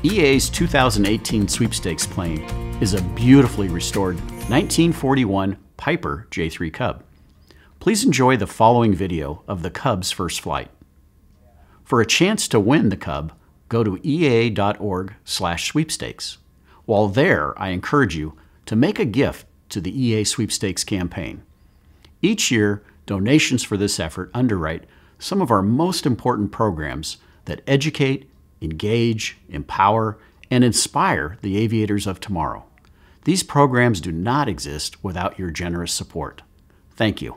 EAA's 2018 Sweepstakes plane is a beautifully restored 1941 Piper J3 Cub. Please enjoy the following video of the Cub's first flight. For a chance to win the Cub, go to eaa.org/sweepstakes. While there, I encourage you to make a gift to the EAA Sweepstakes campaign. Each year, donations for this effort underwrite some of our most important programs that educate, engage, empower, and inspire the aviators of tomorrow. These programs do not exist without your generous support. Thank you.